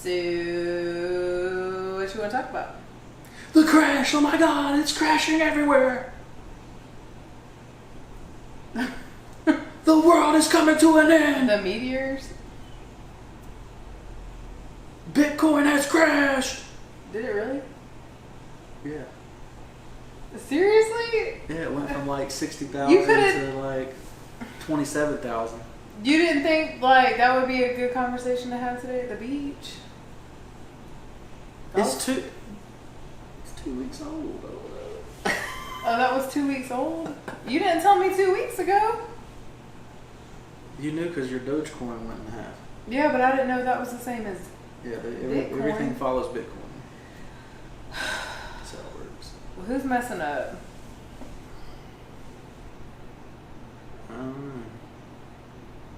So, what you want to talk about? The crash! Oh my god, it's crashing everywhere! The world is coming to an end! The meteors? Bitcoin has crashed! Did it really? Yeah. Seriously? Yeah, it went from like 60,000 You could've- to like 27,000. You didn't think like that would be a good conversation to have today at the beach? It's 2 weeks old. Oh, that was 2 weeks old? You didn't tell me 2 weeks ago. You knew because your Dogecoin went in half. Yeah, but I didn't know that was the same as Yeah, Bitcoin. everything follows Bitcoin. That's how it works. Well, who's messing up? I don't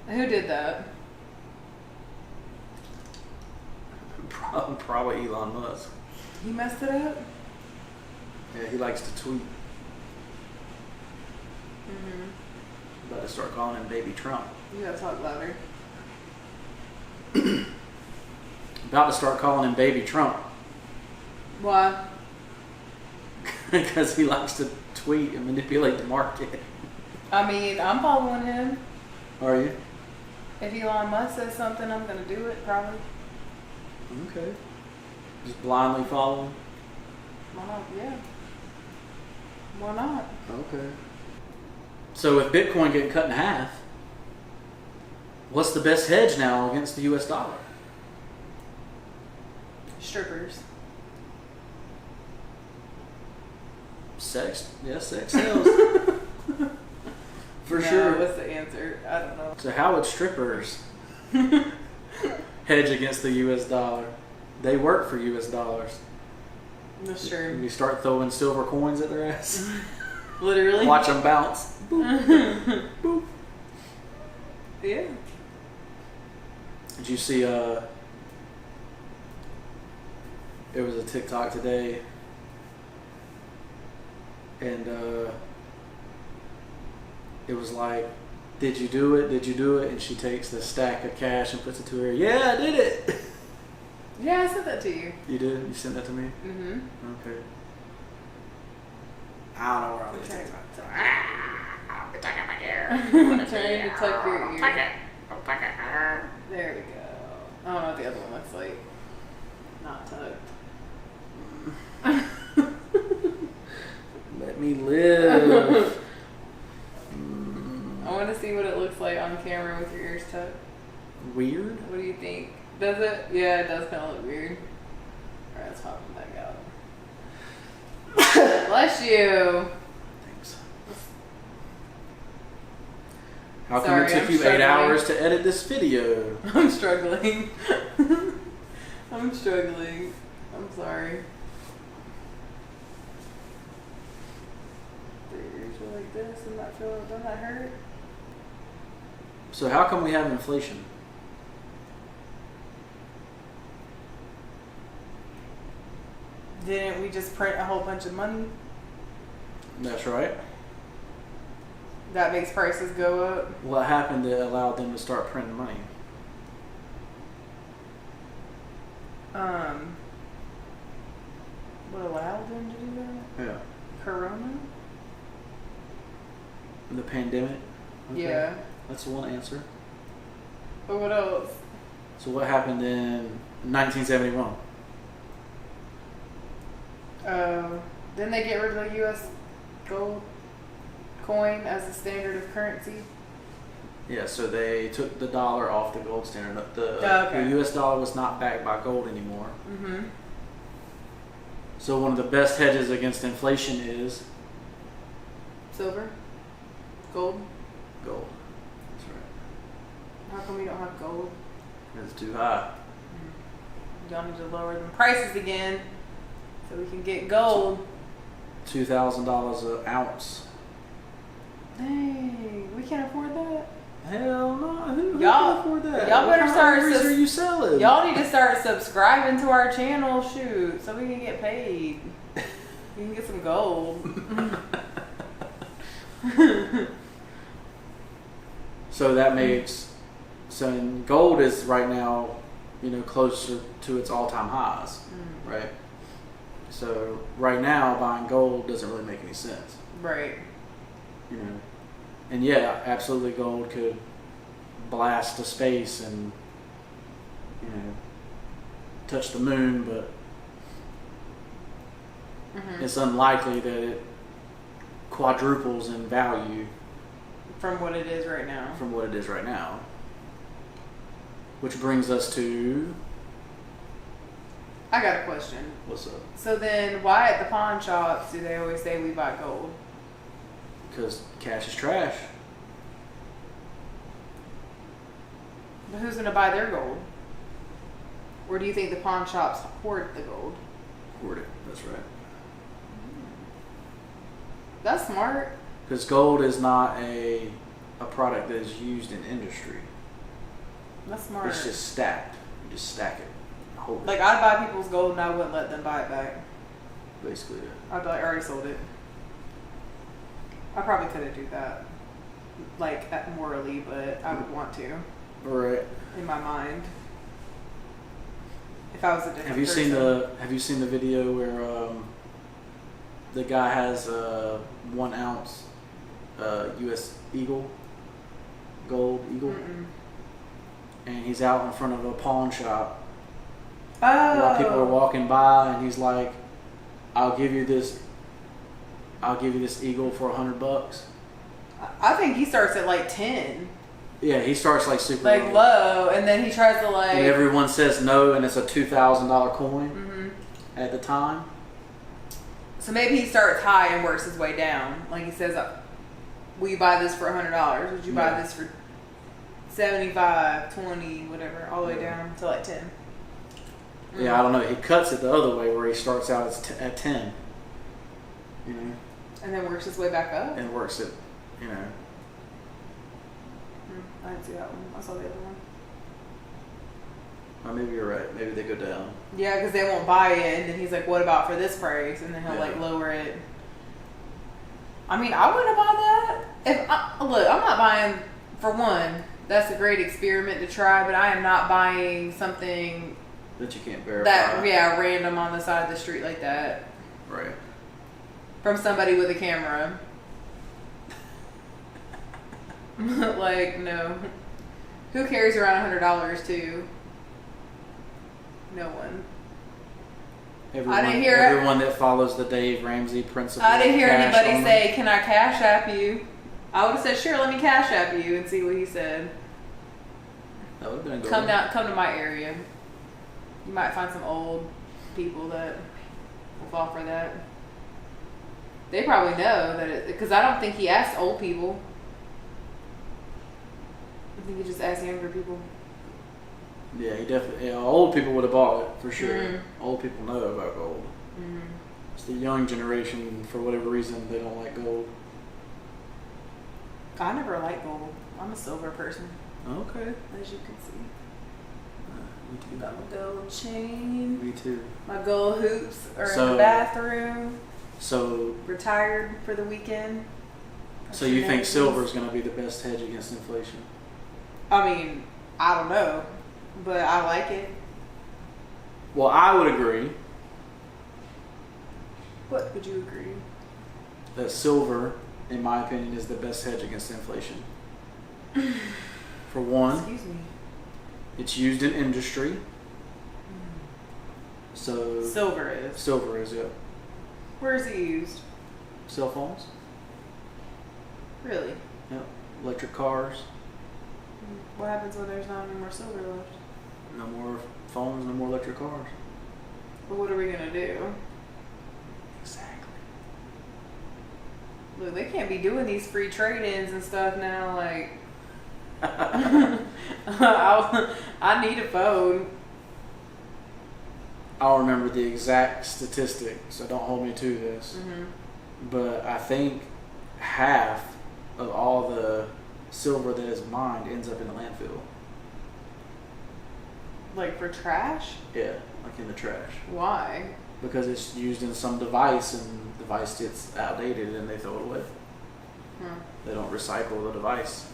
know. Who did that? Probably Elon Musk. He messed it up? Yeah, he likes to tweet. Mm-hmm. About to start calling him Baby Trump. You gotta talk louder. About to start calling him Baby Trump. Why? Because he likes to tweet and manipulate the market. I mean, I'm following him. Are you? If Elon Musk says something, I'm gonna do it, probably. Okay. Just blindly follow him? Why not? Yeah. Why not? Okay. So with Bitcoin getting cut in half, what's the best hedge now against the US dollar? Strippers. Sex. Yes, sex sells. For No, sure. what's the answer? I don't know. So how would strippers hedge against the US dollar? They work for US dollars. That's true. You start throwing silver coins at their ass. Literally. Watch them bounce. Boop. Boop. Yeah. Did you see it was a TikTok today and it was like, did you do it? Did you do it? And she takes the stack of cash and puts it to her. Yeah, I did it. Yeah, I sent that to you. You did? You sent that to me? Mm-hmm. Okay. I don't know where I'm Okay. TikTok. I'm trying to tuck your ear. There we go. I don't know what the other one looks like. Not tucked. Let me live. I want to see what it looks like on camera with your ears tucked. Weird? What do you think? Does it? Yeah, it does kind of look weird. Alright, let's pop them back out. Bless you. Thanks. How come Sorry, it took I'm you 8 struggling. hours to edit this video? I'm struggling. I'm struggling. I'm sorry. The ears are like this and that feel, doesn't that hurt? So how come we have inflation? Didn't we just print a whole bunch of money? That's right. That makes prices go up. What happened that allowed them to start printing money? What allowed them to do that? Yeah. Corona? The pandemic? Okay. Yeah. That's one answer. But what else? So what happened in 1971? Didn't they get rid of the U.S. gold coin as a standard of currency? Yeah, so they took the dollar off the gold standard. The Okay. U.S. dollar was not backed by gold anymore. Mm-hmm. So one of the best hedges against inflation is Silver? Gold? gold. That's right. How come we don't have gold? It's too high. Y'all need to lower them prices again so we can get gold. $2,000 an ounce. Dang, we can't afford that. Hell no. Who Y'all- can afford that? y'all better What kind start of berries are you selling? Y'all need to start subscribing to our channel, shoot, so we can get paid. We can get some gold. So that makes, so gold is right now closer to its all-time highs, right? So right now, buying gold doesn't really make any sense. Right. And yeah, absolutely, gold could blast to space and touch the moon, but it's unlikely that it quadruples in value from what it is right now. Which brings us to... I got a question. What's up? So then why at the pawn shops do they always say we buy gold? Because cash is trash. But who's going to buy their gold? Or do you think the pawn shops hoard the gold? Hoard it, that's right. That's smart. Because gold is not a product that is used in industry. That's smart. It's just stacked. You just stack it. Hold it. Like, I'd buy people's gold and I wouldn't let them buy it back. Basically, yeah. I'd be like, I already sold it. I probably couldn't do that, like, morally, but I would want to. Right. In my mind. If I was a different Have you seen the video where the guy has a 1 ounce U.S. gold eagle, and he's out in front of a pawn shop while people are walking by, and he's like, "I'll give you this eagle for $100." I think he starts at like 10. Yeah, he starts like super low, and then he tries to like. And everyone says no, and it's a $2,000 coin at the time. So maybe he starts high and works his way down. Like he says, "Will you buy this for $100? Would you buy this for 75, 20, whatever, all the way down to like 10?" Yeah, I don't know. He cuts it the other way where he starts out at 10. And then works his way back up. And works it, I didn't see that one. I saw the other one. Well, maybe you're right. Maybe they go down. Yeah, because they won't buy it, and then he's like, "What about for this price?" And then he'll like lower it. I mean, I wouldn't buy that. Look, I'm not buying. For one, that's a great experiment to try, but I am not buying something that you can't verify. That random on the side of the street like that. Right. From somebody with a camera. Like, no. Who carries around $100 too? No one. Everyone that follows the Dave Ramsey principle. I didn't hear anybody say, "Can I cash app you?" I would have said, "Sure, let me cash app you," and see what he said. That would have been a good come one. Come to my area. You might find some old people that will fall for that. They probably know that because I don't think he asked old people. I think he just asked younger people. Yeah, he definitely. Old people would have bought it for sure. Old people know about gold. It's the young generation, for whatever reason, they don't like gold. I never liked gold. I'm a silver person. Okay. As you can see. Me too. Got my gold chain. Me too. My gold hoops are in the bathroom. So retired for the weekend. So you think silver is going to be the best hedge against inflation? I mean, I don't know, but I like it. Well, I would agree. What would you agree? That silver, in my opinion, is the best hedge against inflation. For one, excuse me, it's used in industry. So silver is, yeah. Where is it used? Cell phones. Really? Yep. Electric cars. What happens when there's not any more silver left? No more phones, no more electric cars. But what are we gonna do? Exactly. Look, they can't be doing these free trade-ins and stuff now. Like, I need a phone. I'll remember the exact statistic, so don't hold me to this. But I think half of all the silver that is mined ends up in the landfill. Like for trash? Yeah, like in the trash. Why? Because it's used in some device, and the device gets outdated and they throw it away. They don't recycle the device.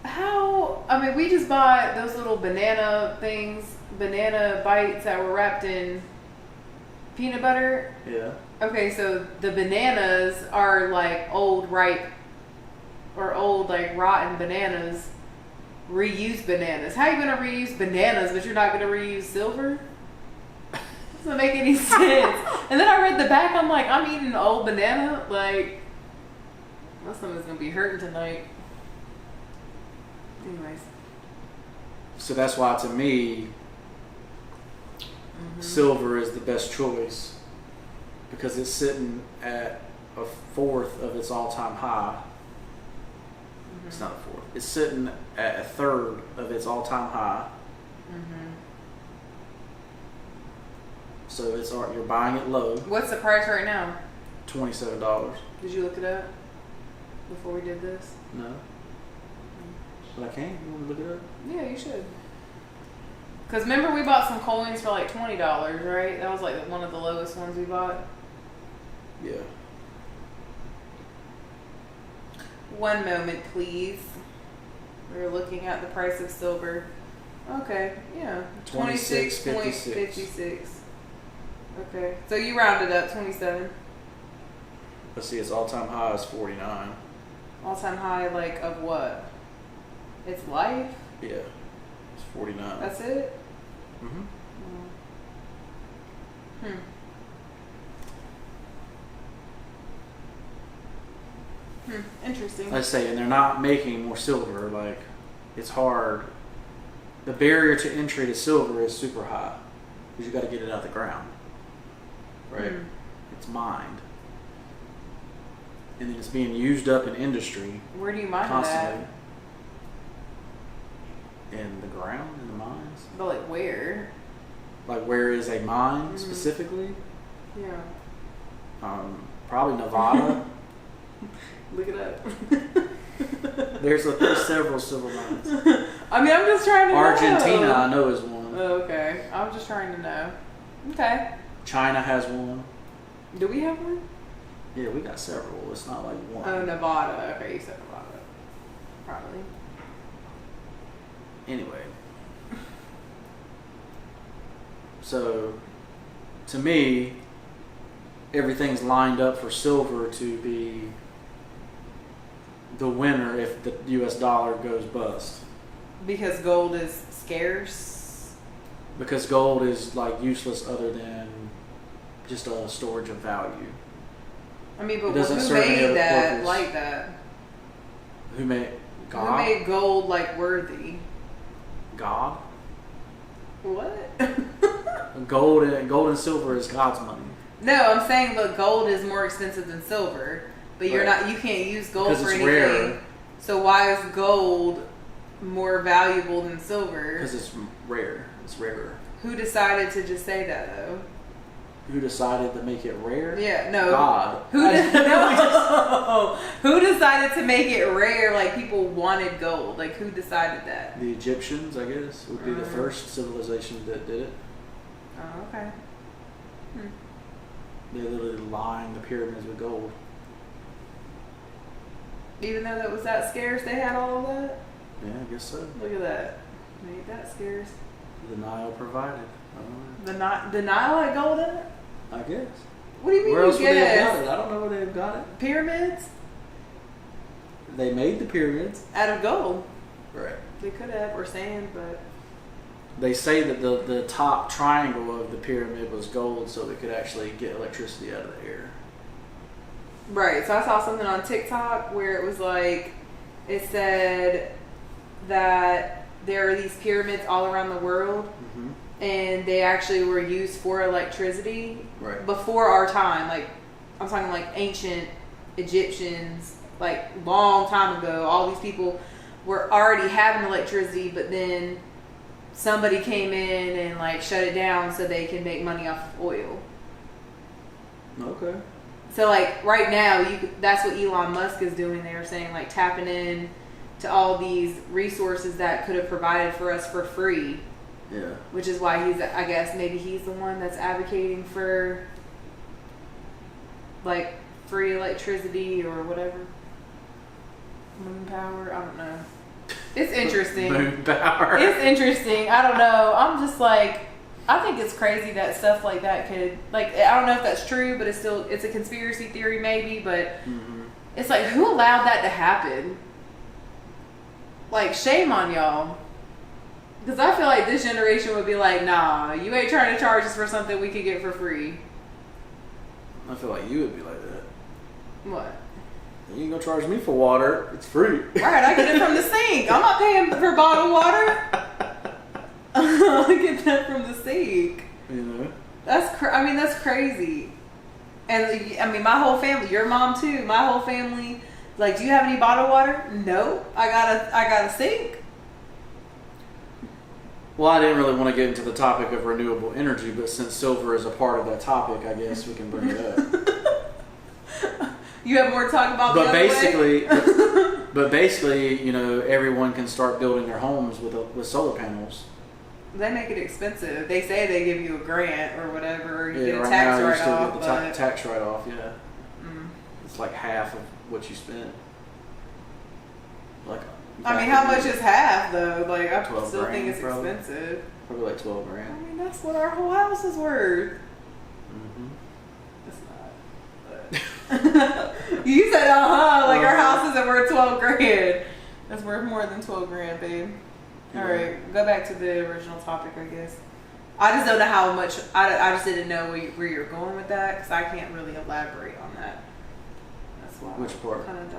How? I mean, we just bought those little banana things, banana bites that were wrapped in peanut butter. Yeah. Okay, so the bananas are like old ripe or old like rotten bananas, reused bananas. How are you gonna reuse bananas but you're not gonna reuse silver? Doesn't make any sense. And then I read the back, I'm like, I'm eating an old banana, like my stomach's gonna be hurting tonight. Anyways. So that's why to me, silver is the best choice because it's sitting at a fourth of its all-time high. It's not a fourth. It's sitting at a third of its all-time high. So it's you're buying it low. What's the price right now? $27. Did you look it up before we did this? No. But I can. You want to look it up? Yeah, you should. Because remember we bought some coins for like $20, right? That was like one of the lowest ones we bought. Yeah. One moment, please. We're looking at the price of silver. Okay, yeah. 26.56. Okay. So you rounded up 27. Let's see, its all-time high is 49. All-time high, like, of what? Its life? Yeah. It's 49. That's it? Mm-hmm. Interesting. Let's say, and they're not making more silver. Like, it's hard. The barrier to entry to silver is super high because you got to get it out of the ground, right? It's mined, and then it's being used up in industry. Where do you mine constantly? That? In the ground, in the mines. But like where? Like where is a mine specifically? Yeah. Probably Nevada. Look it up. There's several silver mines. I mean, I'm just trying to Argentina, know. I know, is one. Oh, okay. I'm just trying to know. Okay. China has one. Do we have one? Yeah, we got several. It's not like one. Oh, Nevada. Okay, you said Nevada. Probably. Anyway. So, to me, everything's lined up for silver to be the winner if the U.S. dollar goes bust. Because gold is scarce? Because gold is like useless other than just a storage of value. I mean, but It doesn't who serve any made other that purpose. like that? Who made God? Who made gold like worthy? God? What? Gold and silver is God's money. No, I'm saying that gold is more expensive than silver, but you're Right. not. You can't use gold Because for it's anything. rare. So why is gold more valuable than silver? Because it's rare. It's rarer. Who decided to just say that though? Who decided to make it rare? Yeah, no. God. Who Who decided to make it rare? Like people wanted gold. Like who decided that? The Egyptians, I guess, would be the first civilization that did it. Oh, okay. They literally lined the pyramids with gold. Even though that was that scarce, they had all of that? Yeah, I guess so. Look at that. Made that scarce. The Nile provided. I don't know. The Nile had gold in it? I guess. What do you mean Where else you would they have guess? got it? I don't know where they've got it. Pyramids? They made the pyramids. Out of gold. Right. They could have, or sand, but... They say that the top triangle of the pyramid was gold so it could actually get electricity out of the air. Right, so I saw something on TikTok where it was like, it said that there are these pyramids all around the world, and they actually were used for electricity before our time. Like, I'm talking like ancient Egyptians, like long time ago. All these people were already having electricity, but then somebody came in and like shut it down so they can make money off of oil. Okay. So like right now, that's what Elon Musk is doing. They were saying like tapping in to all these resources that could have provided for us for free. Yeah. Which is why I guess maybe he's the one that's advocating for like free electricity or whatever. Moon power, I don't know. It's interesting. Moon power. It's interesting. I don't know. I'm just like, I think it's crazy that stuff like that could, like, I don't know if that's true, but it's a conspiracy theory maybe, but it's like, who allowed that to happen? Like, shame on y'all. Because I feel like this generation would be like, nah, you ain't trying to charge us for something we could get for free. I feel like you would be like that. What? You ain't gonna charge me for water. It's free. Right, I get it from the sink. I'm not paying for bottled water. I get that from the sink. You know? That's crazy. And I mean, my whole family, your mom too, my whole family, like, do you have any bottled water? No. I got a sink. Well, I didn't really want to get into the topic of renewable energy, but since silver is a part of that topic, I guess we can bring it up. You have more to talk about the other way? But basically, you know, everyone can start building their homes with solar panels. They make it expensive. They say they give you a grant or whatever, or you get a right tax now, write-off. You still get the tax write-off, yeah. It's like half of what you spent. Like, I mean, how much is half though? Like, I still think it's probably. expensive. Probably like $12 grand. I mean, that's what our whole house is worth. It's not. You said, like our house isn't worth 12 grand. That's worth more than 12 grand, babe. All right, go back to the original topic, I guess. I just don't know how much. I just didn't know where you're going with that, because I can't really elaborate on that. That's why. Which part? Kind of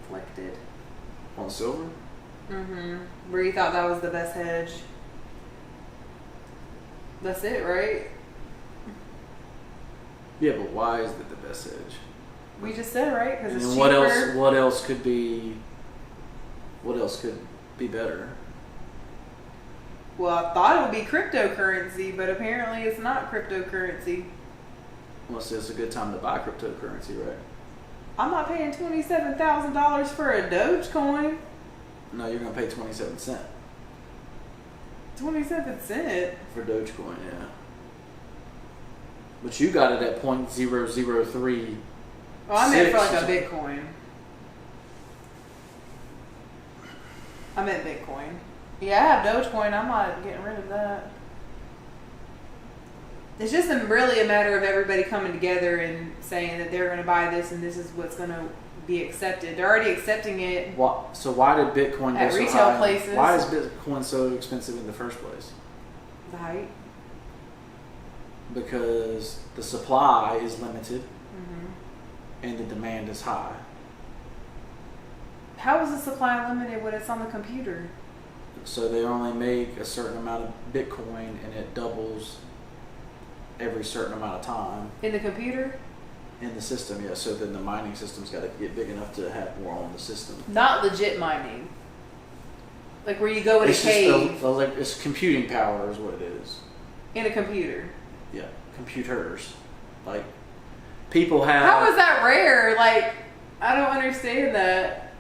deflected. On silver? Where you thought that was the best hedge. That's it, right? Yeah, but why is it the best hedge? We just said, right? Because it's cheaper. What else could be better? Well, I thought it would be cryptocurrency, but apparently it's not cryptocurrency. Well, so it's a good time to buy cryptocurrency, right? I'm not paying $27,000 for a Dogecoin. No, you're gonna pay 27 cents. 27 cents for Dogecoin, yeah. But you got it at 0.003. Well, I meant for like a Bitcoin. I meant Bitcoin. Yeah, I have Dogecoin. I'm not getting rid of that. It's just really a matter of everybody coming together and saying that they're going to buy this and this is what's going to be accepted. They're already accepting it. So why did Bitcoin go at so retail high? Places? Why is Bitcoin so expensive in the first place? The height. Because the supply is limited and the demand is high. How is the supply limited when it's on the computer? So they only make a certain amount of Bitcoin and it doubles every certain amount of time. In the computer? In the system, yeah. So then the mining system's got to get big enough to have more on the system. Not legit mining. Like where you go in It's a cave. It's computing power is what it is. In a computer. Yeah, computers. Like, people have... How is that rare? Like, I don't understand that.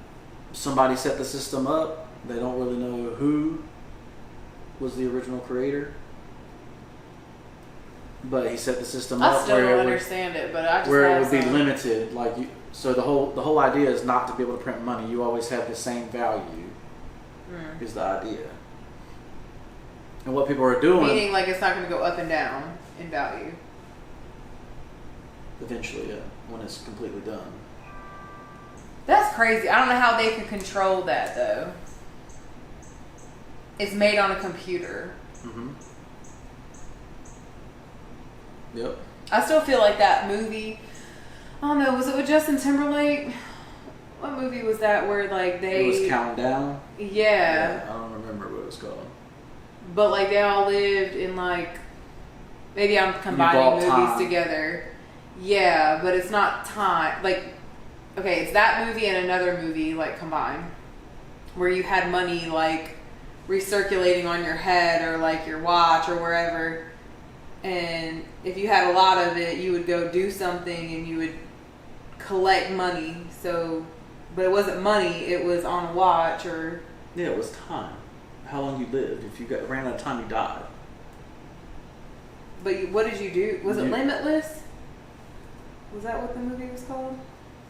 Somebody set the system up. They don't really know who was the original creator. But he set the system up I still don't understand it, but I just where it would be limited. Like, so the whole idea is not to be able to print money. You always have the same value. Is the idea. And what people are doing... Meaning, like, it's not going to go up and down in value. Eventually, yeah. When it's completely done. That's crazy. I don't know how they can control that, though. It's made on a computer. Yep. I still feel like that movie... I don't know, was it with Justin Timberlake? What movie was that where, like, they... It was Countdown? Yeah. I don't remember what it was called. But, like, they all lived in, like... Maybe I'm combining movies together. Yeah, but it's not time. Like, okay, it's that movie and another movie, like, combined. Where you had money, like, recirculating on your head or, like, your watch or wherever. And if you had a lot of it, you would go do something and you would collect money. So, but it wasn't money, it was on a watch or... Yeah, it was time. How long you lived. If you ran out of time, you died. But what did you do? Was it Limitless? Was that what the movie was called?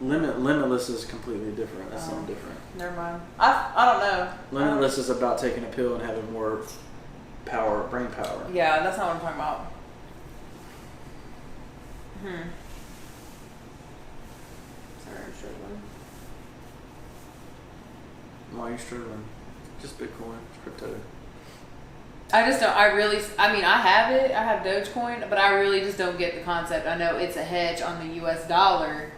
Limitless is completely different. That's something different. Never mind. I don't know. Limitless is about taking a pill and having more brain power. Yeah, that's not what I'm talking about. Sorry, I'm struggling. Why are you struggling? Just Bitcoin, crypto. I just don't. I mean, I have it. I have Dogecoin, but I really just don't get the concept. I know it's a hedge on the U.S. dollar,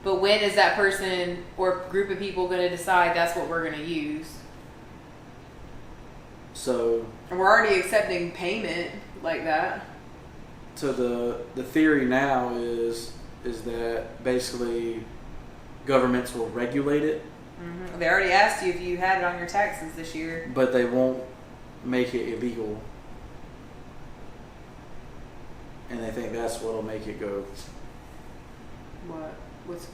but when is that person or group of people going to decide that's what we're going to use? So. And we're already accepting payment like that. So the theory now is that basically governments will regulate it. Mm-hmm. They already asked you if you had it on your taxes this year, but they won't make it illegal, and they think that's what'll make it go. What's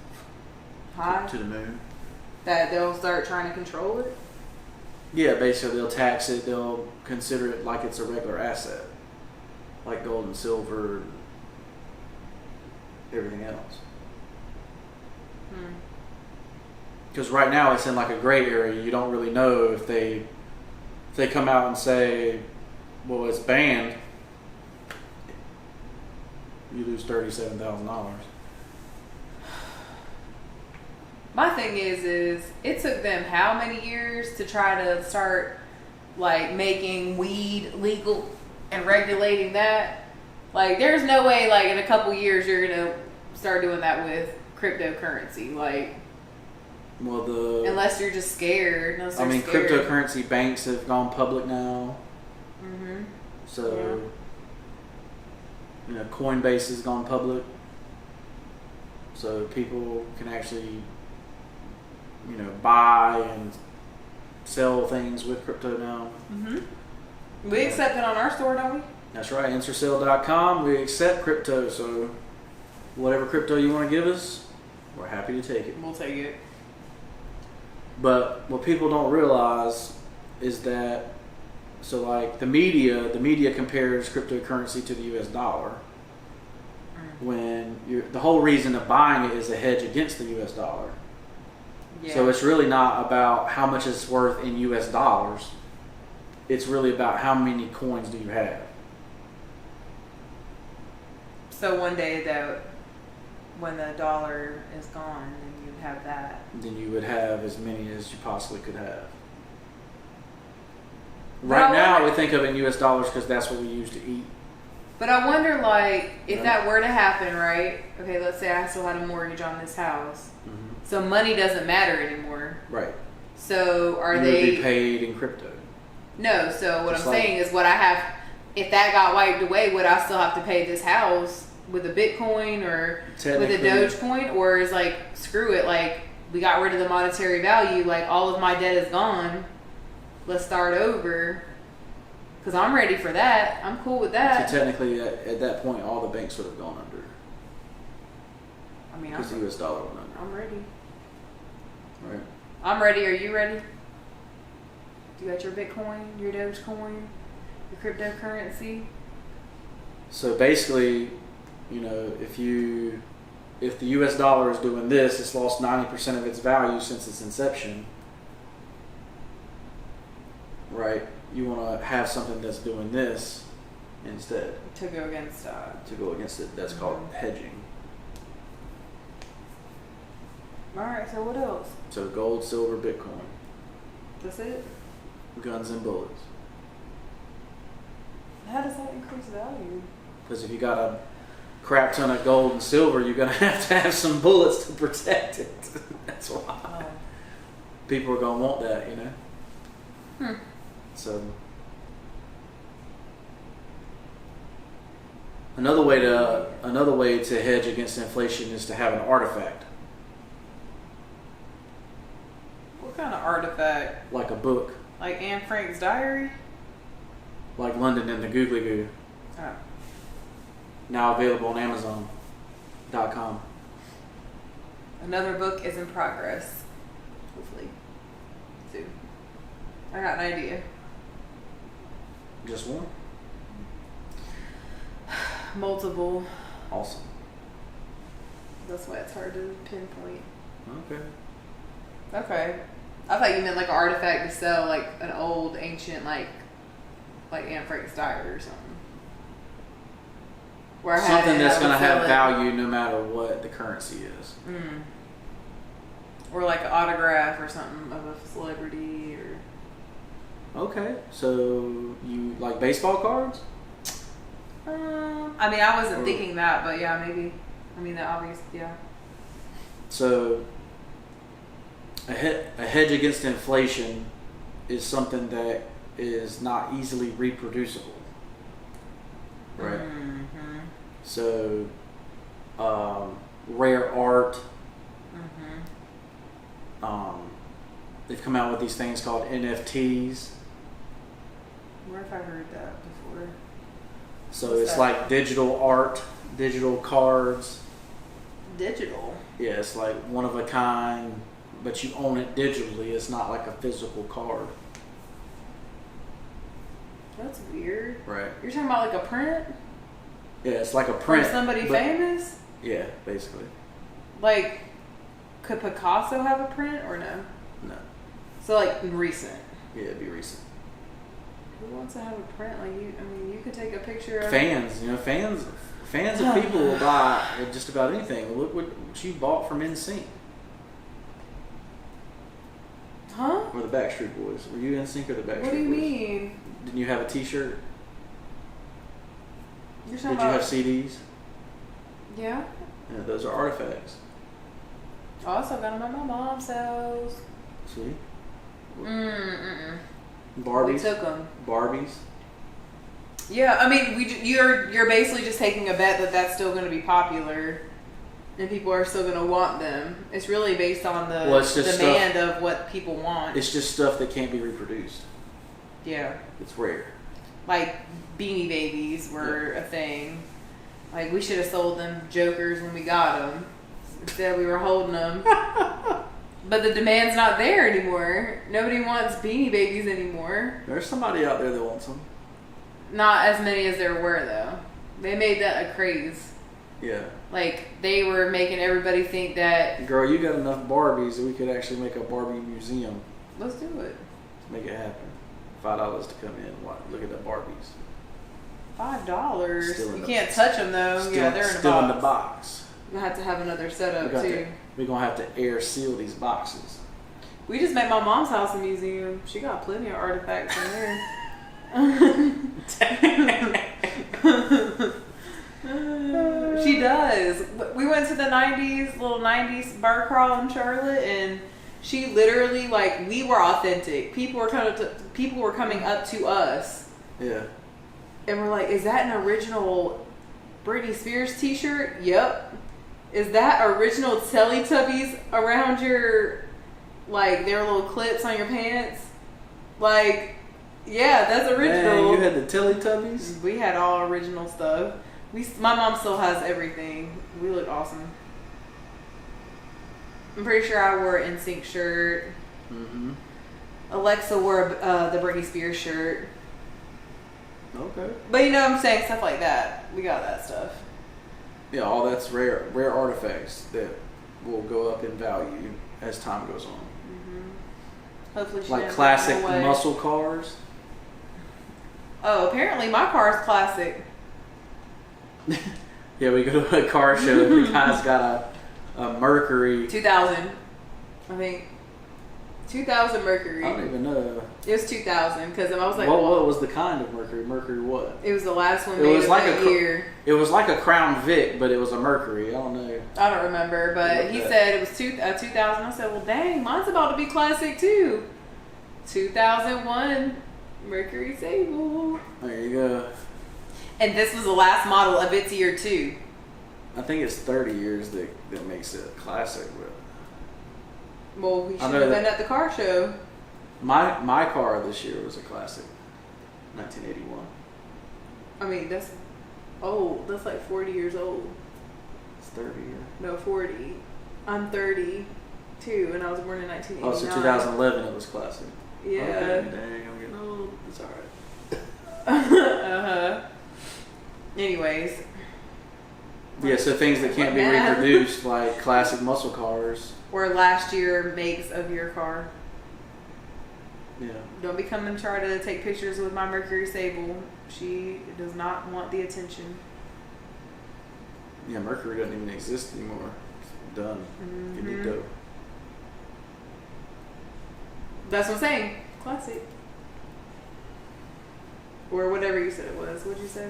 high to the moon? That they'll start trying to control it. Yeah, basically they'll tax it. They'll consider it like it's a regular asset, like gold and silver, and everything else. Because right now it's in like a gray area. You don't really know if they come out and say, well, it's banned, you lose $37,000. My thing is it took them how many years to try to start like making weed legal and regulating that? Like, there's no way like in a couple years you're gonna start doing that with cryptocurrency. Like, well, unless you're just scared. Cryptocurrency banks have gone public now. So, Coinbase has gone public. So people can actually, buy and sell things with crypto now. We accept it on our store, don't we? That's right. Ensorsale.com. We accept crypto. So whatever crypto you want to give us, we're happy to take it. We'll take it. But what people don't realize is that, so like the media compares cryptocurrency to the U.S. dollar. When the whole reason of buying it is a hedge against the U.S. dollar. Yeah. So it's really not about how much it's worth in U.S. dollars. It's really about how many coins do you have. So one day though, when the dollar is gone, then you have that. Then you would have as many as you possibly could have. Right now, we think of it in U.S. dollars because that's what we use to eat. But I wonder, like, if that were to happen, right? Okay, let's say I still had a mortgage on this house. So money doesn't matter anymore. Right. So you would be paid in crypto. No, so what I'm saying is what I have, if that got wiped away, would I still have to pay this house with a Bitcoin or with a Dogecoin? Or is like, screw it, like, we got rid of the monetary value, like, all of my debt is gone. Let's start over. Because I'm ready for that. I'm cool with that. So technically, at that point, all the banks would have gone under. I mean, because the U.S. dollar went under. I'm ready. Right. I'm ready. Are you ready? You got your Bitcoin, your Dogecoin, your cryptocurrency? So basically, if the U.S. dollar is doing this, it's lost 90% of its value since its inception. Right? You want to have something that's doing this instead. To go against it. That's called hedging. Alright, so what else? So gold, silver, Bitcoin. That's it? Guns and bullets. How does that increase value? Because if you got a crap ton of gold and silver, you're going to have some bullets to protect it. That's why. Oh. People are going to want that, So another way to hedge against inflation is to have an artifact. What kind of artifact? Like a book. Like Anne Frank's diary? Like London and the Googly Goo. Oh. Now available on Amazon.com. Another book is in progress. Hopefully. Soon. I got an idea. Just one? Multiple. Awesome. That's why it's hard to pinpoint. Okay. I thought you meant like an artifact to sell, like an old ancient like Anne Frank's diary or something. Where Something that's going to have value no matter what the currency is. Or like an autograph or something of a celebrity or. Okay, so you like baseball cards? I mean, I wasn't thinking that, but yeah, maybe. I mean, the obvious, yeah. So, a hedge against inflation is something that is not easily reproducible, right? Mm-hmm. So, rare art. They've come out with these things called NFTs. Where have I heard that before? So What's it's that? like digital art, digital cards. Digital? Yeah, it's like one of a kind, but you own it digitally. It's not like a physical card. That's weird. Right. You're talking about like a print? Yeah, it's like a print. For somebody famous? Yeah, basically. Like, could Picasso have a print or no? No. So like recent. Yeah, it'd be recent. Who wants to have a print? Like you could take a picture of fans of people will buy just about anything. Look what you bought from NSYNC. Huh? Or the Backstreet Boys. Were you NSYNC or the Backstreet Boys? What do you mean? Didn't you have a T-shirt? You're Did talking you have about CDs? Yeah. Yeah, those are artifacts. I also got them at my mom's house. See? Mm-mm. Barbies. We took them. Barbies. Yeah, I mean, you're basically just taking a bet that that's still going to be popular, and people are still going to want them. It's really based on the demand of what people want. It's just stuff that can't be reproduced. Yeah. It's rare. Like Beanie Babies were a thing. Like we should have sold them Jokers when we got them. Instead, we were holding them. But the demand's not there anymore. Nobody wants Beanie Babies anymore. There's somebody out there that wants them. Not as many as there were, though. They made that a craze. Yeah. Like, they were making everybody think that... Girl, you got enough Barbies that we could actually make a Barbie museum. Let's do it. Let's make it happen. $5 to come in and look at the Barbies. $5? You can't touch them, though. Yeah, they're in a box. Still in the box. We'll have to have another setup, too. We're going to have to air seal these boxes. We just made my mom's house a museum. She got plenty of artifacts in there. She does. We went to the little 90s bar crawl in Charlotte, and she literally, like, we were authentic. People were coming up to us. Yeah. And we're like, is that an original Britney Spears t-shirt? Yep. Is that original Teletubbies around your, like, their little clips on your pants? Like, yeah, that's original. Man, you had the Teletubbies? We had all original stuff. My mom still has everything. We look awesome. I'm pretty sure I wore an NSYNC shirt. Mm-hmm. Alexa wore the Britney Spears shirt. Okay. But you know what I'm saying? Stuff like that. We got that stuff. Yeah, all that's rare artifacts that will go up in value as time goes on. Mm-hmm. Hopefully she like didn't classic run away. muscle cars. Oh, apparently my car is classic. Yeah, we go to a car show and the guy's got a Mercury. 2000, I think. 2000 Mercury. I don't even know. It was 2000 because I was like, what was the kind of Mercury? Mercury what? It was the last one made of that year. It was like a Crown Vic, but it was a Mercury. I don't know. I don't remember, but he said it was 2000. I said, well, dang, mine's about to be classic too. 2001 Mercury Sable. There you go. And this was the last model of its year too. I think it's 30 years that makes it a classic. But well, we should have been at the car show. My car this year was a classic. 1981. I mean, that's old. That's like 40 years old. It's 30, yeah. No, 40. I'm 32, and I was born in 1989. Oh, so 2011 it was classic. Yeah. Okay, dang, I'm getting old. It's alright. Uh-huh. Anyways. Yeah, so things that can't be reproduced, like classic muscle cars. Or last year makes of your car. Yeah. Don't be coming and try to take pictures with my Mercury Sable. She does not want the attention. Yeah, Mercury doesn't even exist anymore. It's done. Mm-hmm. Give me dope. That's what I'm saying. Classic. Or whatever you said it was. What'd you say?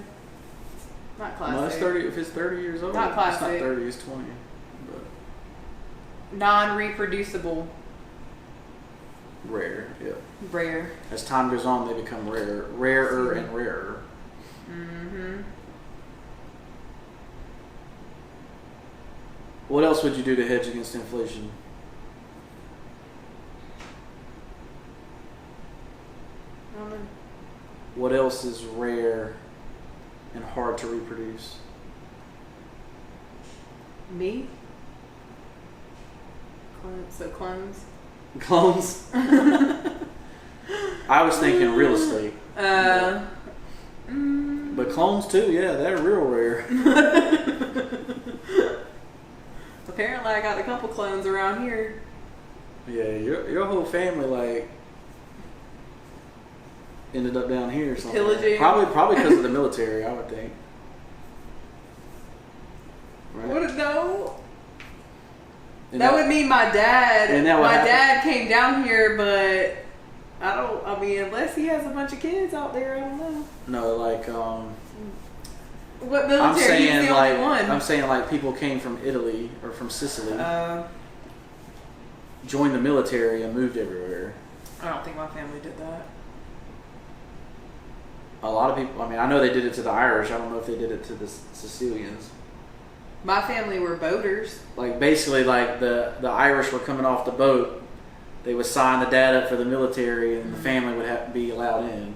Not classic. No, it's 30. If it's 30 years old, not classic. It's not 30. It's 20. But non-reproducible. Rare. Yeah. Rare. As time goes on, they become rarer and rarer. Mm-hmm. What else would you do to hedge against inflation? What else is rare and hard to reproduce? Me? So clones? Clones? I was thinking real estate. But clones too, yeah, they're real rare. Apparently I got a couple clones around here. Yeah, your whole family like ended up down here or something. Pillaging. Probably because of the military, I would think. Right? What? No. And that would mean my dad. And that would my happen. dad came down here, but I mean, unless he has a bunch of kids out there, I don't know. No, like what military? He's the only one. I'm saying like people came from Italy or from Sicily, joined the military and moved everywhere. I don't think my family did that. A lot of people. I mean, I know they did it to the Irish. I don't know if they did it to the Sicilians. My family were boaters. Like basically, like the Irish were coming off the boat. They would sign the dad up for the military, and the family would have to be allowed in.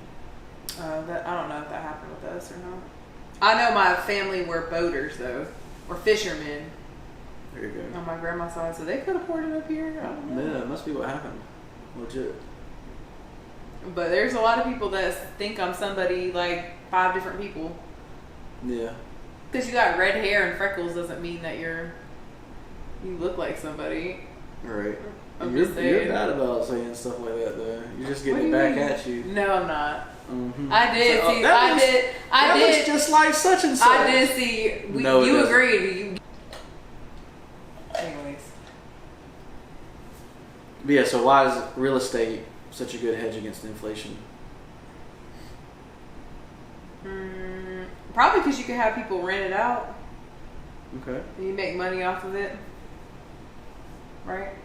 I don't know if that happened with us or not. I know my family were boaters though, or fishermen. There you go. On my grandma's side, so they could have poured it up here. I don't know. Yeah, that must be what happened. Legit. But there's a lot of people that think I'm somebody, like 5 different people. Yeah. Because you got red hair and freckles doesn't mean that you look like somebody. Right. You're bad about saying stuff like that, though. You're just getting it back at you. No, I'm not. Mm-hmm. I did So, see. That looks just like such and such. I did see. No, you agreed. Anyways. But yeah. So why is real estate such a good hedge against inflation? Probably because you can have people rent it out. Okay. And you make money off of it. Right?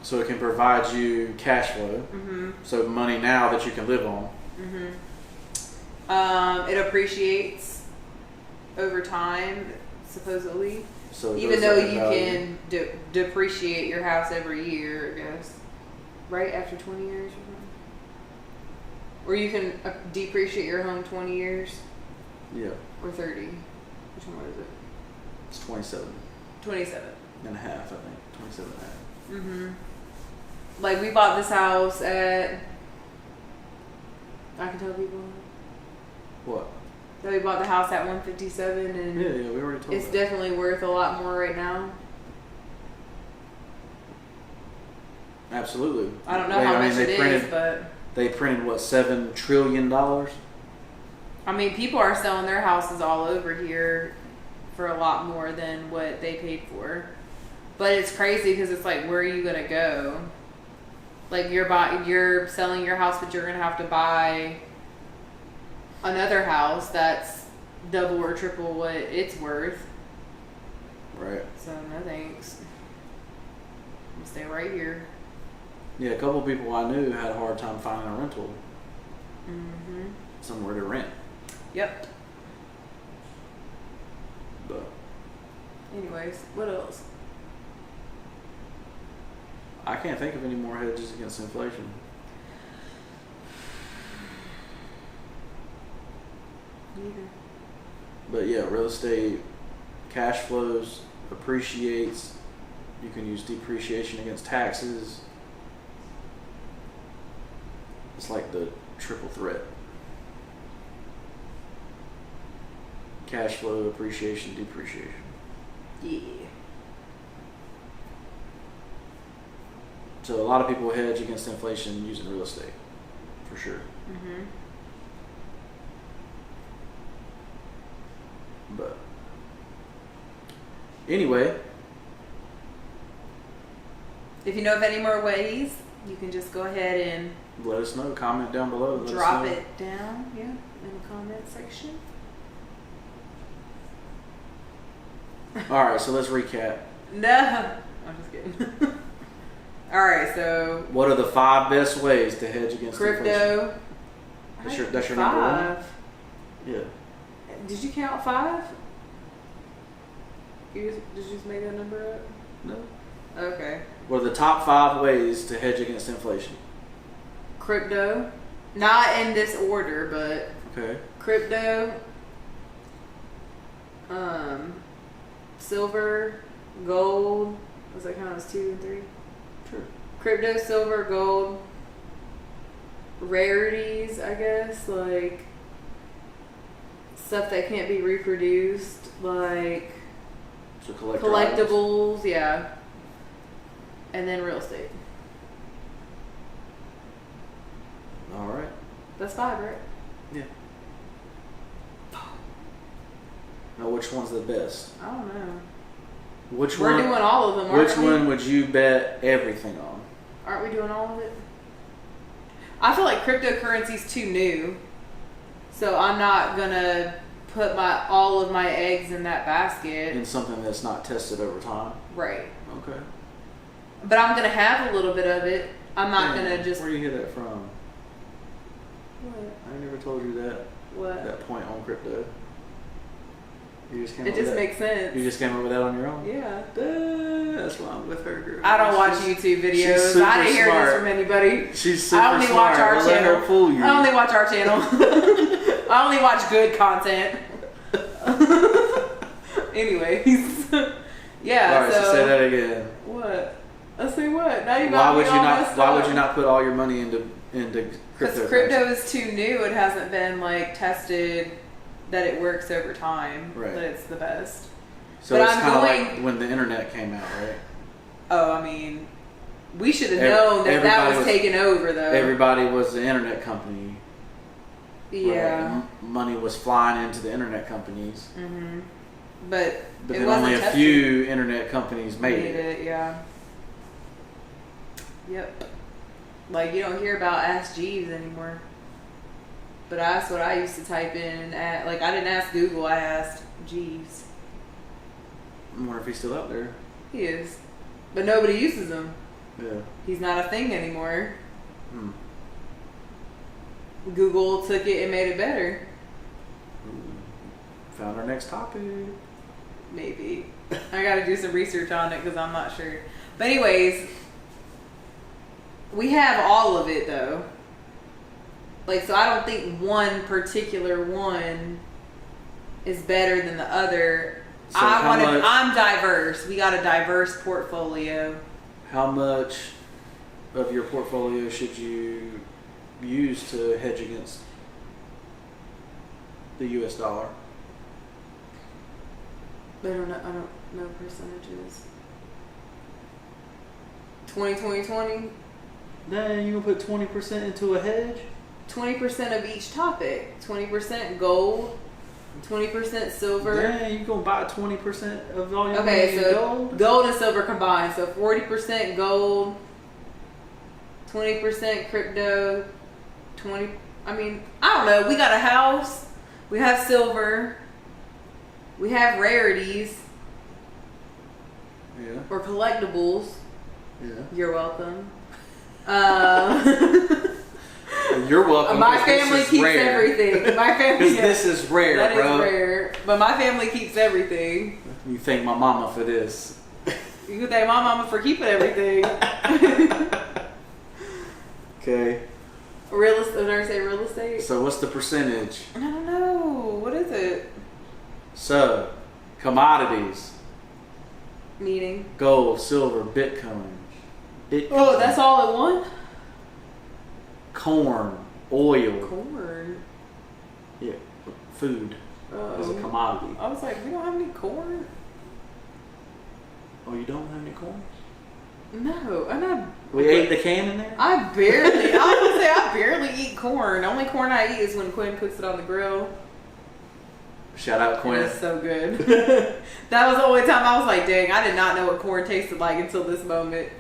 So it can provide you cash flow. Mm-hmm. So money now that you can live on. Mm-hmm. It appreciates over time, supposedly. So even though you can depreciate your house every year, I guess. Right? After 20 years or something? Or you can depreciate your home 20 years? Yeah. Or 30? Which one was it? It's 27. 27. And a half, I think. 27 and a half. Mm-hmm. Like, we bought this house at... I can tell people. What? That we bought the house at 157 and... Yeah, we already told you. It's definitely worth a lot more right now. Absolutely. I don't know how much it is, but... They printed, what, $7 trillion? I mean, people are selling their houses all over here for a lot more than what they paid for. But it's crazy because it's like, where are you going to go? Like, you're selling your house, but you're going to have to buy another house that's double or triple what it's worth. Right. So, no thanks. I'm stay right here. Yeah, a couple people I knew had a hard time finding a rental. Mm-hmm. Somewhere to rent. Yep. But anyways, what else? I can't think of any more hedges against inflation. Neither. But yeah, real estate, cash flows, appreciates. You can use depreciation against taxes. It's like the triple threat. cash flow, appreciation, depreciation. Yeah. So a lot of people hedge against inflation using real estate, for sure. Mm-hmm. But anyway, if you know of any more ways, you can just go ahead and let us know. Comment down below. Drop it down, in the comment section. All right, so let's recap. No, I'm just kidding. All right, so what are the 5 best ways to hedge against crypto? inflation? That's your number 1? Yeah. Did you count 5? Did you just make that number up? No. Okay. What are the top 5 ways to hedge against inflation? Crypto, not in this order, but okay. Crypto, silver, gold. Does that count as 2 and 3? Sure. Crypto, silver, gold, rarities, I guess, like stuff that can't be reproduced, like So collectibles, yeah. And then real estate. All right. That's 5, right? Yeah. Now, which one's the best? I don't know. We're doing all of them, aren't Which we? one would you bet everything on? Aren't we doing all of it? I feel like cryptocurrency's too new, so I'm not gonna put all of my eggs in that basket. In something that's not tested over time? Right. Okay. But I'm gonna have a little bit of it. I'm not gonna just... Where do you hear that from? What? I never told you that. What? That point on crypto. You just came It up with just that? makes sense. You just came up with that on your own? Yeah. That's why I'm with her, girl. I don't watch YouTube videos. I didn't hear this from anybody. She's super I only smart. watch our Don't channel. let her fool you. I only watch our channel. I only watch good content. Anyways. Yeah. All right, so say that again. What? Let's say what? Now you Why got would me you all not? messed Why up. would you not put all your money into Because crypto is too new. It hasn't been like tested that it works over time. Right. That it's the best. So but it's I'm kind of going- like when the internet came out, right? Oh, I mean, we should have known that that was taken over, though. Everybody was the internet company. Yeah. Right? Money was flying into the internet companies. Mm-hmm. But it then wasn't only a tested. few internet companies made it. Yeah. Yep. Like, you don't hear about Ask Jeeves anymore. But that's what I used to type in. Like, I didn't ask Google, I asked Jeeves. I wonder if he's still out there. He is. But nobody uses him. Yeah. He's not a thing anymore. Hmm. Google took it and made it better. Ooh. Found our next topic. Maybe. I gotta do some research on it because I'm not sure. But anyways, we have all of it though. Like, so I don't think one particular one is better than the other. So I'm diverse. We got a diverse portfolio. How much of your portfolio should you use to hedge against the US dollar? I don't know percentages. 20. Dang, you gonna put 20% into a hedge? 20% of each topic. 20% gold, 20% silver. Dang, you gonna buy 20% of all your money Okay, in so gold and silver combined. So 40% gold, 20% crypto, I don't know. We got a house. We have silver. We have rarities. Yeah. Or collectibles. Yeah. You're welcome. You're welcome. My family keeps rare. everything. My family. This is rare, that bro. is rare. But my family keeps everything. You thank my mama for this. You can thank my mama for keeping everything. Okay. Real estate. Did I say real estate? So what's the percentage? I don't know. What is it? So, commodities. Meaning? Gold, silver, Bitcoin. Oh, that's all at one? Corn, oil. Corn. Yeah, food. as a commodity. I was like, we don't have any corn. Oh, you don't have any corn? No, and we ate the can in there. I barely eat corn. The only corn I eat is when Quinn cooks it on the grill. Shout out Quinn. It's so good. That was the only time I was like, dang, I did not know what corn tasted like until this moment.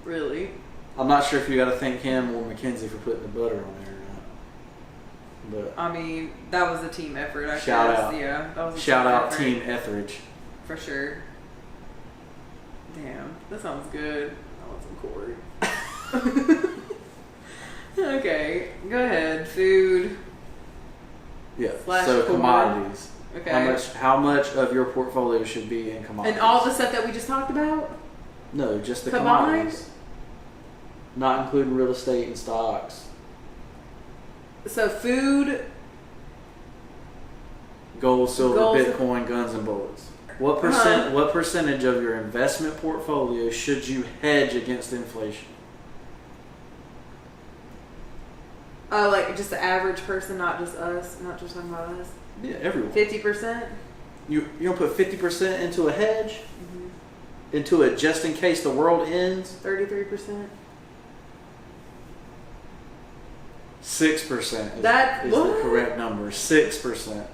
Really. I'm not sure if you got to thank him or Mackenzie for putting the butter on there or not. But I mean, that was a team effort. I shout guess. out. Yeah, that was a shout team out effort. Team Etheridge. For sure. Damn, that sounds good. I want some corn. Okay, go ahead. Food. Yeah. Slash so corn. commodities. Okay. How much of your portfolio should be in commodities? And all the stuff that we just talked about? No, just the Combined? commodities. Not including real estate and stocks. So food, Gold, silver, Gold, Bitcoin, guns, and bullets. What percentage of your investment portfolio should you hedge against inflation? like just the average person, not just us, not just talking about us. Yeah, everyone. 50%? You don't put 50% into a hedge? Into it just in case the world ends? 33%? 6% is What? the correct number. 6%.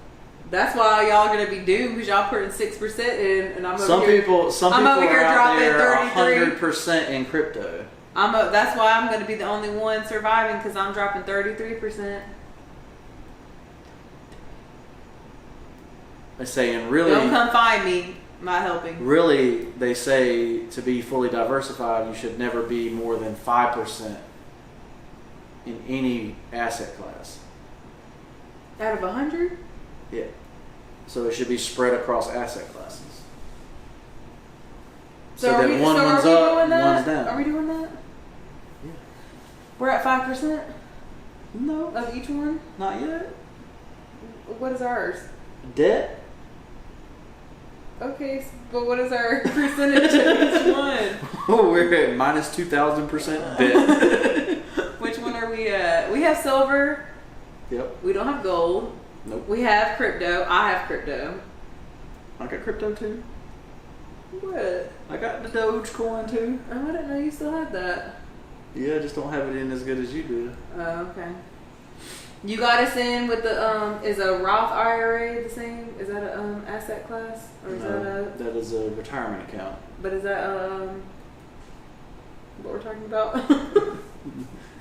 That's why y'all gonna be doomed because y'all putting 6% in, and I'm over Some here. people I'm over are here out dropping there 33. 100% in crypto. That's why I'm gonna be the only one surviving because I'm dropping 33%. They say, and really, Don't come find me. I'm not helping. really, they say to be fully diversified, you should never be more than 5% in any asset class. Out of 100? Yeah. So it should be spread across asset classes. So that one's one's up, doing that? one's down. Are we doing that? Yeah. We're at 5%? No, Of each one? not yet. What is ours? Debt? Okay, but what is our percentage of each one? Oh, we're at minus 2,000% debt. Which one are we at? We have silver. Yep. We don't have gold. Nope. We have crypto. I have crypto. I got crypto too. What? I got the Dogecoin too. Oh, I didn't know you still had that. Yeah, I just don't have it in as good as you do. Oh, okay. You got us in with the is a Roth IRA the same? Is that a asset class or is That is a retirement account. But is that what we're talking about?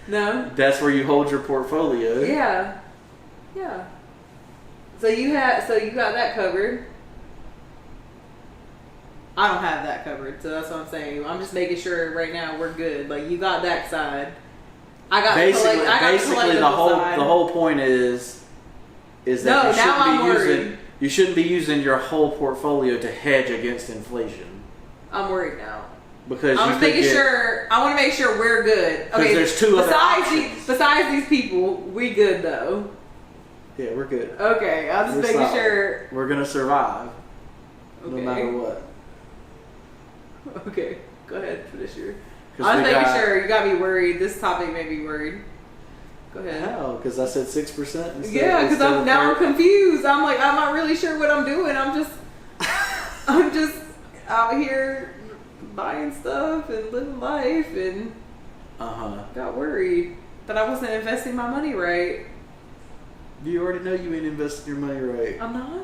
No. That's where you hold your portfolio. Yeah. Yeah. So you got that covered. I don't have that covered, so that's what I'm saying. I'm just making sure right now we're good. Like you got that side. I got basically the side. whole point is that you shouldn't be using your whole portfolio to hedge against inflation. I'm worried now. Because I'm just making sure. I want to make sure we're good. Okay. There's two other options. Besides these people, we good though. Yeah, we're good. Okay, I'm just making sure. We're gonna survive, no Okay. matter what. Okay, go ahead, finish your. I was making sure. You got me worried. This topic made me worried. Go ahead. How? Because I said 6%. Yeah, because I'm confused. I'm like, I'm not really sure what I'm doing. I'm just out here buying stuff and living life and got worried that I wasn't investing my money right. You already know you ain't investing your money right. I'm not?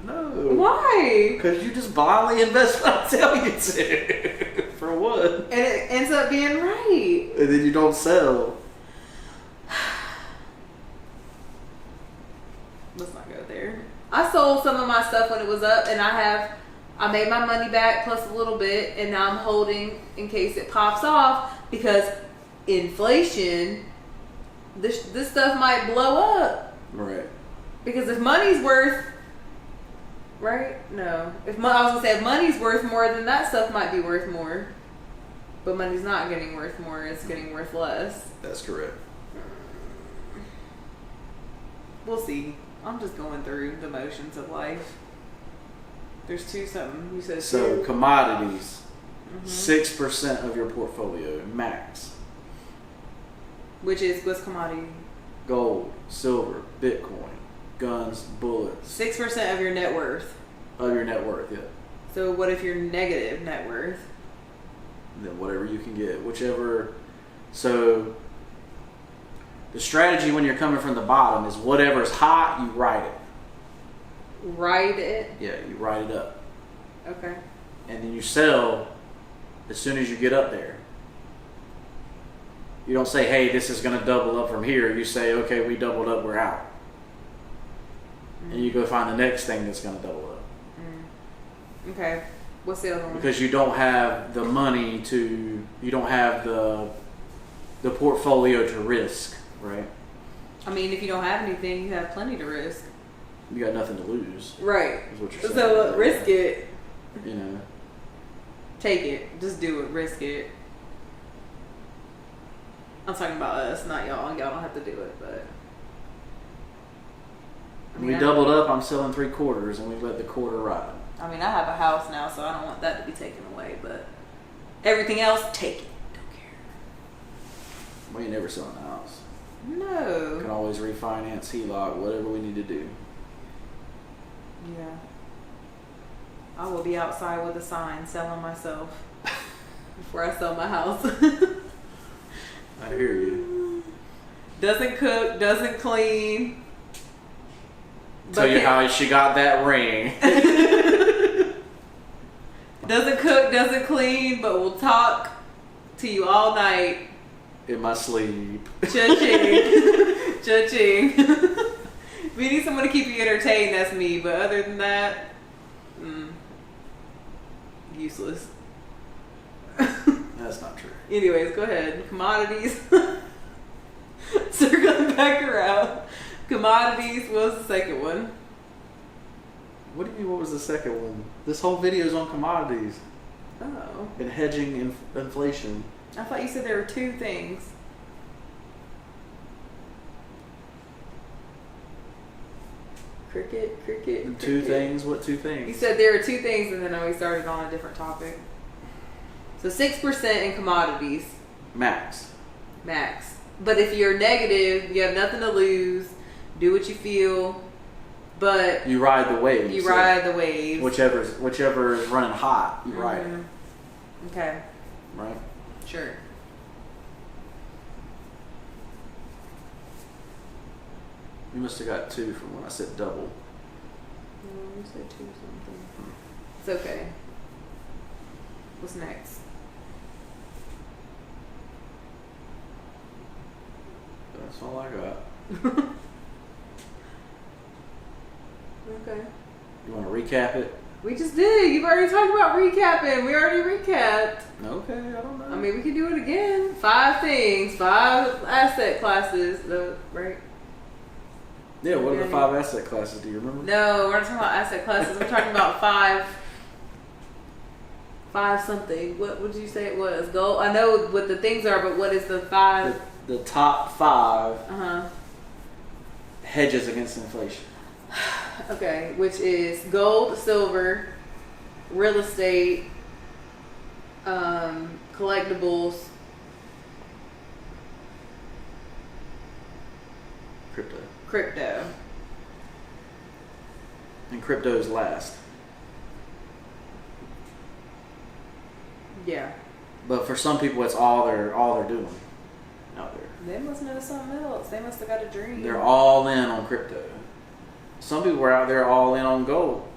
No. Why? Because you just blindly invest what I tell you to. For what? And it ends up being right. And then you don't sell. Let's not go there. I sold some of my stuff when it was up, and I made my money back plus a little bit, and now I'm holding in case it pops off because inflation, this stuff might blow up. Right. Because if money's worth, right? No. I was gonna say if money's worth more, then that stuff might be worth more. But money's not getting worth more; it's getting worth less. That's correct. We'll see. I'm just going through the motions of life. There's two something. You said so two. Commodities, 6% of your portfolio max. Which is what's commodity? Gold, silver, Bitcoin. guns, bullets. 6% of your net worth. Of your net worth, yeah. So what if you're negative net worth? Then whatever you can get, whichever. So the strategy when you're coming from the bottom is whatever's hot, you ride it. Ride it? Yeah, you ride it up. Okay. And then you sell as soon as you get up there. You don't say, hey, this is going to double up from here. You say, okay, we doubled up, we're out. And you go find the next thing that's going to double up. Okay. What's the other one? Because you don't have the money to, you don't have the portfolio to risk, right? I mean, if you don't have anything, you have plenty to risk. You got nothing to lose. Right. Is what you're saying. So risk it. You know. Take it. Just do it. Risk it. I'm talking about us, not y'all. Y'all don't have to do it, but. We doubled up, I'm selling 3/4 and we let the quarter ride. I mean, I have a house now, so I don't want that to be taken away, but everything else, take it. Don't care. We ain't never selling the house. No. We can always refinance, HELOC, whatever we need to do. Yeah. I will be outside with a sign selling myself before I sell my house. I hear you. Doesn't cook, doesn't clean. Tell you how she got that ring. Doesn't cook, doesn't clean, but will talk to you all night. In my sleep. Cha-ching. Cha-ching. If you need someone to keep you entertained, that's me. But other than that, useless. That's not true. Anyways, go ahead. Commodities. Circling back around. Commodities. What was the second one? What do you mean, what was the second one? This whole video is on commodities. Oh. And hedging inflation. I thought you said there were two things. Cricket. Two things? What two things? You said there were two things, and then we started on a different topic. So 6% in commodities. Max. But if you're negative, you have nothing to lose. Do what you feel. But you ride the wave. You ride the waves. Whichever is running hot, you ride it. Okay. Right? Sure. You must have got 2 from when I said double. No, you said 2 something. It's okay. What's next? That's all I got. Okay. You want to recap it? We just did. You've already talked about recapping. We already recapped. Okay, I don't know. I mean, we can do it again. 5 things, 5 asset classes, right? Yeah, what are the 5 asset classes? Do you remember? No, we're not talking about asset classes. We're talking about 5 something. What would you say it was? Gold. I know what the things are, but what is the 5? The top 5 hedges against inflation. Okay, which is gold, silver, real estate, collectibles, crypto. And crypto's last. Yeah. But for some people, it's all they're doing out there. They must know something else. They must have got a dream. They're all in on crypto. Some people are out there all in on gold.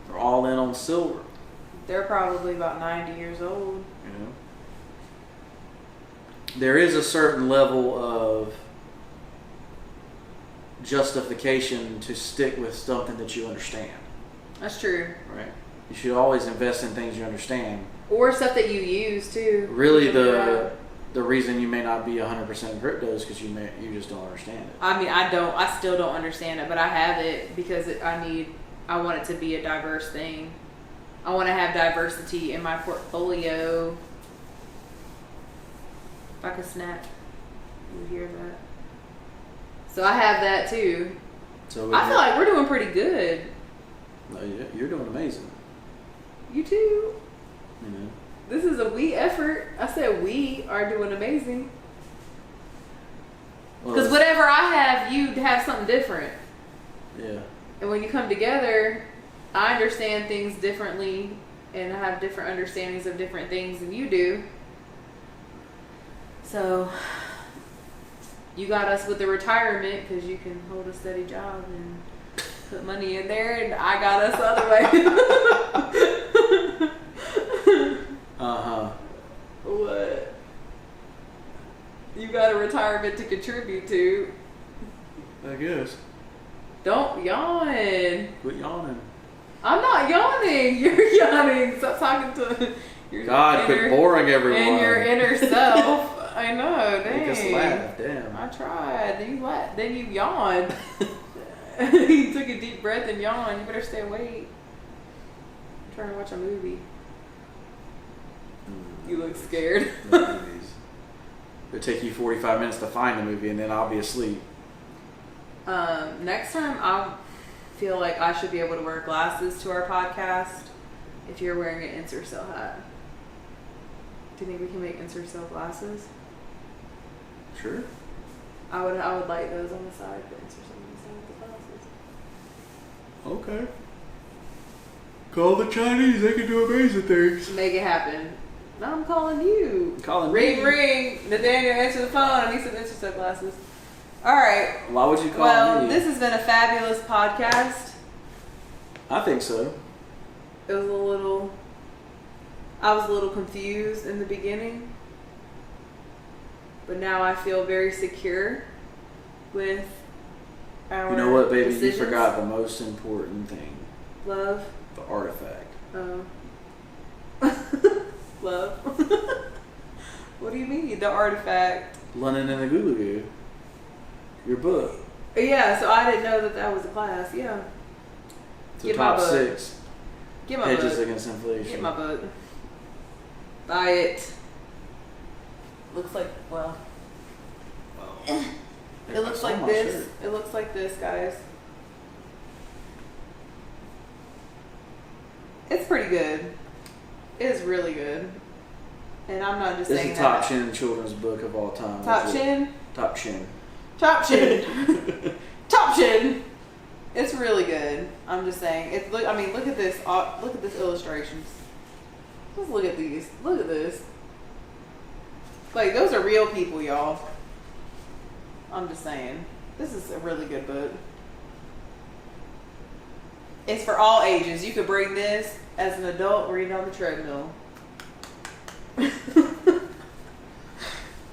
They're all in on silver. They're probably about 90 years old. You know, there is a certain level of justification to stick with something that you understand. That's true. Right. You should always invest in things you understand. Or stuff that you use too. Really, the reason you may not be 100% in crypto is because you just don't understand it. I mean, I still don't understand it, but I have it because I want it to be a diverse thing. I want to have diversity in my portfolio. If I could snap, you would hear that. So I have that too. So I feel like we're doing pretty good. No, you're doing amazing. You too. You know. This is a we effort. I said we are doing amazing. Because whatever I have, you have something different. Yeah. And when you come together, I understand things differently and I have different understandings of different things than you do. So you got us with the retirement because you can hold a steady job and put money in there, and I got us the other way. What? You got a retirement to contribute to. I guess. Don't yawn. Quit yawning. I'm not yawning. You're yawning. Stop talking to your God, quit boring everyone. And your inner self. I know, dang. Make us laugh, damn. I tried. Then you laughed. Then you yawned. You took a deep breath and yawned. You better stay awake. I'm trying to watch a movie. You look scared. It'll take you 45 minutes to find the movie, and then I'll be asleep. Next time, I feel like I should be able to wear glasses to our podcast if you're wearing an Ensorsale hat. Do you think we can make Ensorsale glasses? Sure. I would like those on the side, but Ensorsale on the side with the glasses. Okay. Call the Chinese. They can do amazing things. Make it happen. No, I'm calling you. Calling ring, me. Ring. Nathaniel, answer the phone. I need some Ensorsale glasses. All right. Why would you call me? Well, this has been a fabulous podcast. I think so. I was a little confused in the beginning, but now I feel very secure with our You know what, baby? decisions. You forgot the most important thing. Love. The artifact. Oh. Love. What do you mean, the artifact? London and the Googly. Your book. Yeah, so I didn't know that was a class. Yeah. It's the Get my top book. 6 Get my hedges book. against inflation. Get my book. Buy it. Looks like, well. It looks like this. Shirt. It looks like this, guys. It's pretty good. It's really good. And I'm not just This saying is the top that. chin children's book of all time. Top chin? Top chin. Top chin. Top chin. It's really good. I'm just saying. Look at this. Look at this illustrations. Just look at these. Look at this. Like, those are real people, y'all. I'm just saying. This is a really good book. It's for all ages. You could bring this as an adult, read it on the treadmill.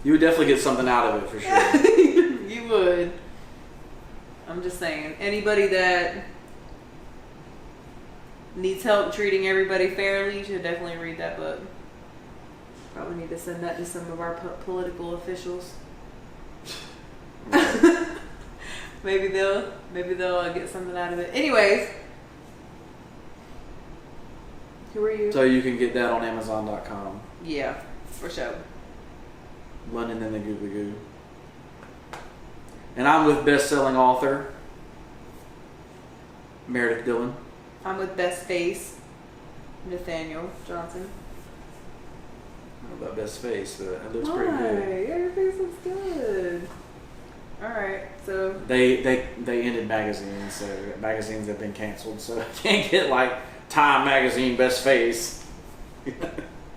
You would definitely get something out of it for sure. You would. I'm just saying. Anybody that needs help treating everybody fairly should definitely read that book. Probably need to send that to some of our political officials. Maybe they'll get something out of it. Anyways, who are you? So you can get that on Amazon.com. Yeah, for sure. London and the Googly Goo. And I'm with best-selling author Meredith Dillon. I'm with Best Face, Nathaniel Johnson. I don't know about best face, but it looks pretty Hi, good. yeah, your face looks good. All right, so They ended magazines, so magazines have been canceled, so I can't get like Time Magazine Best Face. did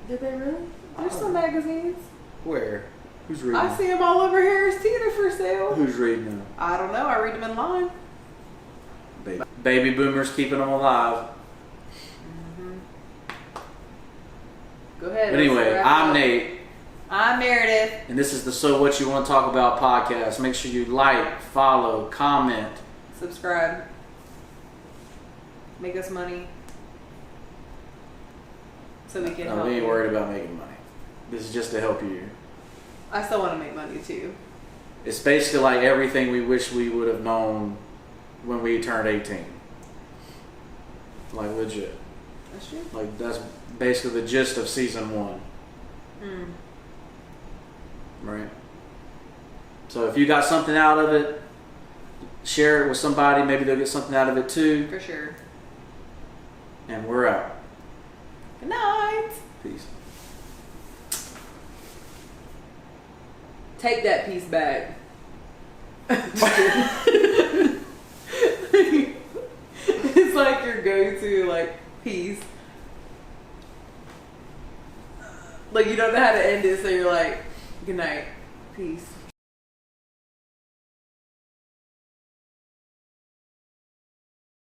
they really? There's some magazines. Where? Who's reading? I see them all over Harris Theater for sale. Who's reading them? I don't know. I read them in line. Baby boomers keeping them alive. Mm-hmm. Go ahead. But anyway, I'm Nate. I'm Meredith. And this is the So What You Want to Talk About podcast. Make sure you like, follow, comment. Subscribe. Make us money. So we can No, help we ain't you. worried about making money. This is just to help you. I still want to make money too. It's basically like everything we wish we would have known when we turned 18. Like legit. That's true. Like that's basically the gist of season 1. Right? So if you got something out of it, share it with somebody. Maybe they'll get something out of it too. For sure. And we're out. Good night. Peace. Take that piece back. Just kidding. your go-to, like, peace? Like, you don't know how to end it, so you're like, good night, peace.